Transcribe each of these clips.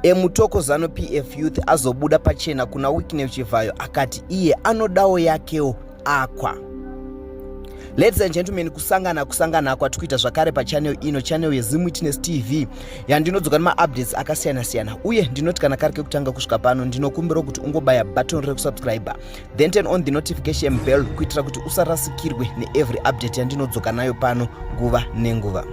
MuYouth WeZanu PF youth azobuda pachena kuna Wicknell Chivhayo akati iye anodawo yakewo akwa. Ladies and gentlemen, kusangana kwatikuita zvakare pachannel ino, channel yeMuYouth TV yandinodzoka nemaupdates akasiyana-siyana, uye ndinoti kana kari kekutanga kusvika pano ndinokumbira kuti ungobaya button rekusubscribe then turn on the notification bell kuitira kuti usarasikirwe neevery update yandinodzoka nayo pano nguva nenguva.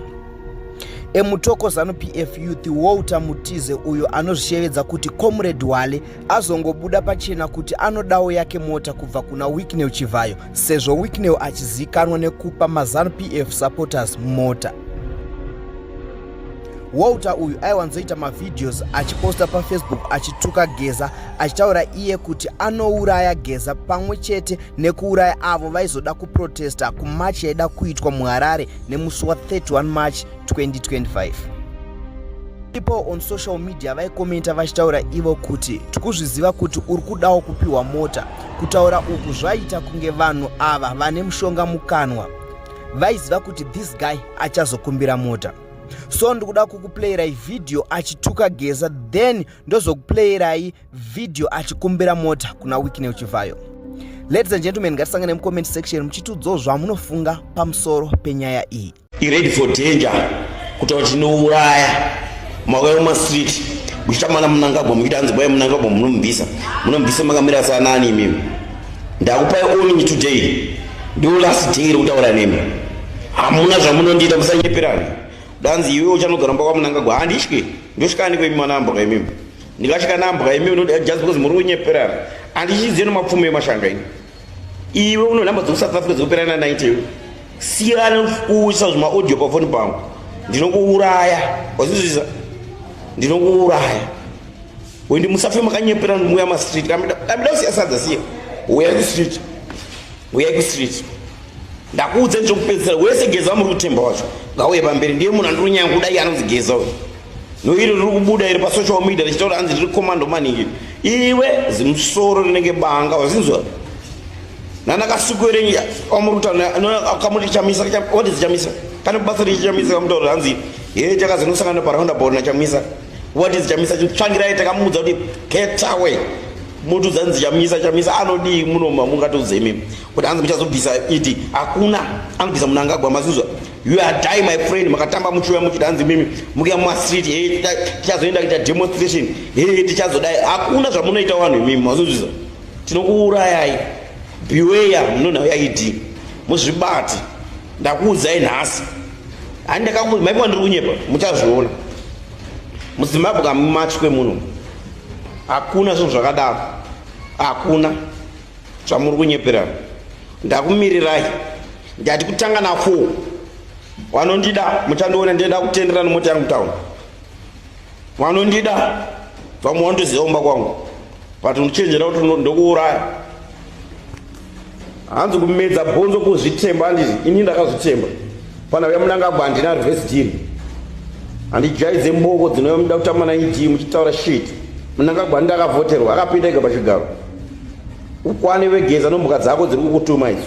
MuYouth WeZanu PF youth Walter Mutize uyo anozvishevedza kuti comrade wale azongobuda pachena kuti anodawo yake mota kubva kuna Wicknell Chivhayo, sezvo Wicknell achizikanwa nekupa maZanu PF supporters mota. Walter uyu aiwanzoita mavideos achiposta paFacebook achituka Geza, achitaura iye kuti anouraya Geza pamwe chete nekuuraya avo vaizoda kuprotesta kumarch yaida kuitwa muHarare nemusi wa31 March 2025. People on social media vaikomenta vachitaura ivo kuti tikuzviziva kuti uri kudawo kupiwa mota. Kutaura uku zvaita kunge vanhu ava vane mushonga mukanwa vaiziva kuti this guy achazokumbira mota. So ndikuda kukuplayirai video achituka Geza then ndozokuplayirai video achikumbira mota kuna Wicknell Chivhayo. Ladies and gentlemen, ngatisangane mucomment section muchitiudzawo zvamunofunga pamusoro penyaya iyi. Ready for danger kuti tinouraya mauya mumastreet muchitamana munangagwa muchitanzi baya munangagwa munombvisa makamira sanani imimi. Ndakupai warning today, ndiwo last day rekutaura nemi. Hamuna zvamunondiita, musanyeperani. Danzi iwe uchanogara mba kwamunangagwa handisvike ndosvikani kwemi namba kaimimi ndikasvika namba kaimimi just because muri kunyeperana handichizive nemapfumo emashanga ini. Iwe uno namba dzekusouth africa dzekuperana 90 siyana kuisa zvimaaudio pafoni pangu ndinokuuraya wazvizvisa ndinokuuraya wendi musafe makanyeperana muya mastreet kamida kusiya sadza siya uyai kustreet ndakuudza ndichokupedzisira wese Geza muri kutemba wacho ngauye pamberi ndiye munhu andiri kunyanya kudai anonzi Geza uyu noiri riri kubuda iri pasocial media richitaura hanzi riri komando maningi. Iwe zimusoro rinenge banga wazinzwa nanakasukwere amuri kutaura chamisa what is chamisa kana basa richamisa kamutaura hanzi takazinosangana paraundabout nachamisa what is chamisa chitsvangirai takamuudza kuti get away mutu zanzi chamisa anodii munoma mungatoudza imimi kuti hanzi muchazobvisa iti hakuna anobvisa munangagwa mazuzwa you are die my friend makatamba muchiuya muchiti hanzi mimi mukuya mumastreet tichazoenda kuita demonstration tichazodai hakuna zvamunoita vanhu imimi mazuzvisa tinokuurayai beware munonhauyaidi muzvibati ndakuudzai nhasi hani ndakakuudza maipiwa ndiri kunyepa muchazviona muzimbabwe kamumatye munhu hakuna zvinhu zvakadaro hakuna zvamuri kunyeperana. Ndakumirirai ndati kutanga na4 vanondida muchandiona ndienda kutenderana mota yangu town vanondida vamwe vandoziva kumba kwangu but ndichenjera kuti ndokuuraya hanzi kumedza bhonzo kuzvitemba handiti ini ndakazvitemba pana uya munangagwa handina reverse deal handijaidze mboko dzinouya muda kutamba naid muchitaura shit munangagwa ndakavhoterwa akapinda ega pachigaro ukwane weGeza nomhuka dzako dziri kukutuma izvo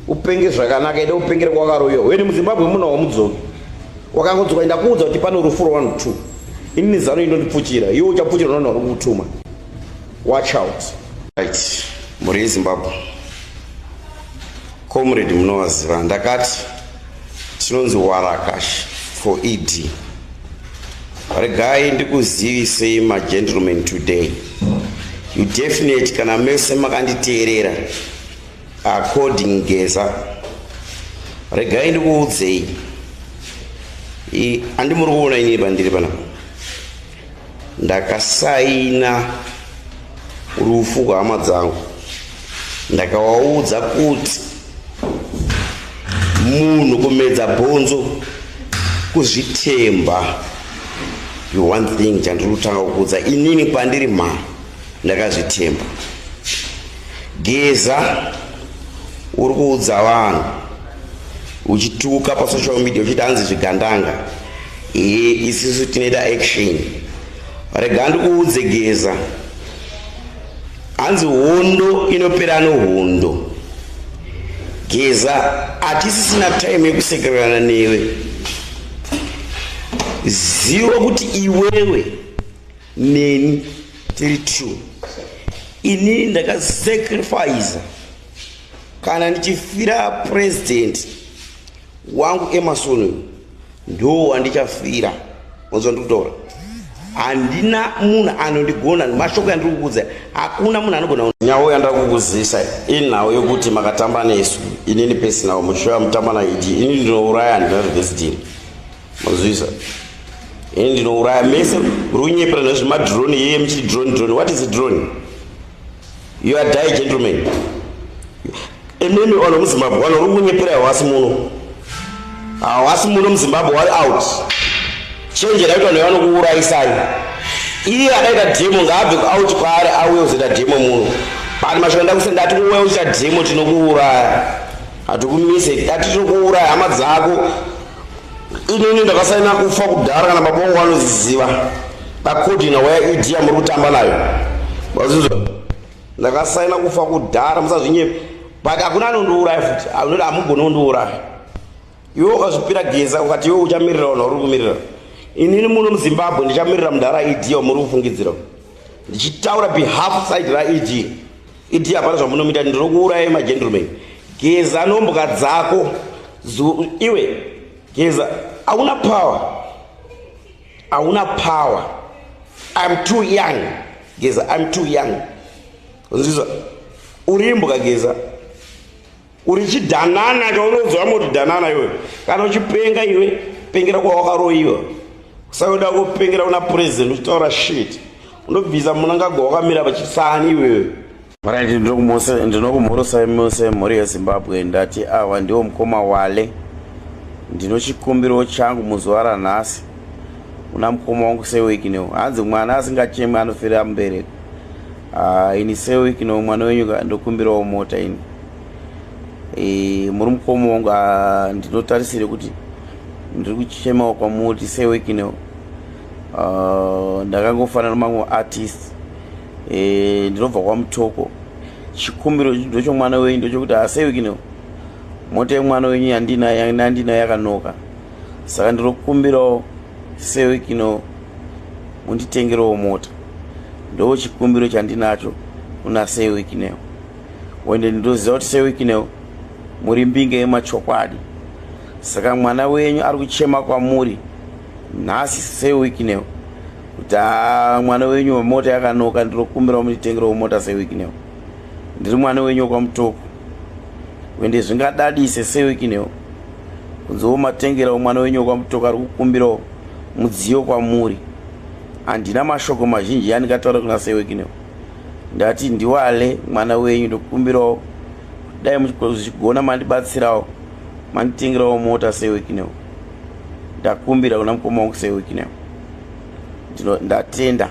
upenge zvakanaka ida upengere kwakaroiwa weni muzimbabwe muna wamudzoki wakangodzoka ndakuudza kuti pano rufuro 1 2 ini zano indondipfuchira iwe uchapfuchira nana uri kutuma watch out right muri yeZimbabwe comrade munowaziva ndakati tinonzi warakash for ed regai ndikuzivisei magentlemen today you definitely kana mese makanditeerera according Geza regai ndikuudzei handimuri kuona inini pandiri pana ndakasaina rufu rwehama dzangu ndakawaudza kuti munhu kumedza bhonzo kuzvitemba one thing chandiri kutanga kukuudza inini pandiri ndakazvitemba. Geza uri kuudza vanhu uchituka pasocial media uchiti hanzi zvigandanga isisu tinoita action. Rega ndikuudze Geza hanzi hondo inopera nohondo. Geza hatisisina time yekusekererana newe. Ziva kuti iwewe neni tiri true. Inini ndakasacrifice kana ndichifira president wangu Emerson ndo wandichafira. Muzondikutora handina munhu anondigona mashoko yandiri kukudza hakuna munhu anogona. Nyawo yandakukuzisa inhawo yokuti makatamba nesu inini pesinawo mushoya mutamba naiti ini ndinouraya ndinarivhesitiri mazvisa ini ndinouraya mese runyepera nezvemadrone yeye muchiti drone. What is a drone? You are die gentlemen. Ememi ono muzimbabwe wano uri kunyepera hawasi muno hawasi muno muzimbabwe wari out chenjera kuti vanhu vanokuuraisai. Iye akaita dhemo ngaabve kuauti kwaari auye kuzoita dhemo muno pani mashoko ndakusenda ati uwe uchita dhemo tinokuuraya hatikumise ati tinokuuraya hama dzako. Inini ndakasaina kufa kudhara kana mabongo anoziziva pakodhina waya idhiya muri kutamba nayo mazvizvo ndakasaina kufa kudhara musazvinyepe but hakuna anondiuraya futi anoti hamugoni kundiuraya. Iwe ukazvipira Geza ukati iwe uchamirira vanhu vari kumirira. Inini muno muZimbabwe ndichamirira mudhara idhiya wamuri kufungidzira ndichitaura behalf side raidhiya. Idhiya hapana zvamunomuita ndinokuurayai magentlemen. Geza nomboka dzako iwe Geza hauna power. I'm too young Geza, I'm too young. Unzizwa urimboka Geza uri chidhanana chaunonzwa moti dhanana iwe kana uchipenga iwe pengera kwa wakaroiwa usaoda kupengera una president uchitaura shit unobvisa munangagwa wakamira pachisani iwewe. Mara ndinokumhorosai mose mhuri yeZimbabwe ndati awa ndiwo mukoma Wale ndinochikumbiro changu muzuva ranhasi una mukoma wangu seWicknell hanzi mwana asingachemi anofira mubereko. Ini seWicknell mwana wenyu ndokumbirawo mota ini muri mukoma wangu ndinotarisire kuti ndiri kuchemawo kwamuri seWicknell. Ndakangofanana mamwe artist ndinobva kwaMutoko. Chikumbiro ndochomwana wenyu ndochokuti seWicknell mota yemwana wenyu yandinayo yakanoka saka ndinokumbirawo seWicknell munditengerewo mota. Ndo chikumbiro chandinacho kuna seWicknell. Wende ndinoziva kuti seWicknell muri mbinge yemachokwadi saka mwana wenyu ari kuchema kwamuri nhasi seWicknell kuti mwana wenyu mota yakanoka ndinokumbirawo munditengerewo mota seWicknell. Ndiri mwana wenyu kwaMutoko. Wende zvingadadise seWicknell kunzoo matengerawo mwana wenyu kwaMutoko ari kukumbirawo mudziyo kwamuri. Handina mashoko mazhinji andingataura kuna seWicknell. Ndati ndiwale mwana wenyu ndokukumbirawo dai muchigona mandibatsirawo manditengerawo mota seWicknell. Ndakumbira kuna mukoma wangu seWicknell. Ndatenda.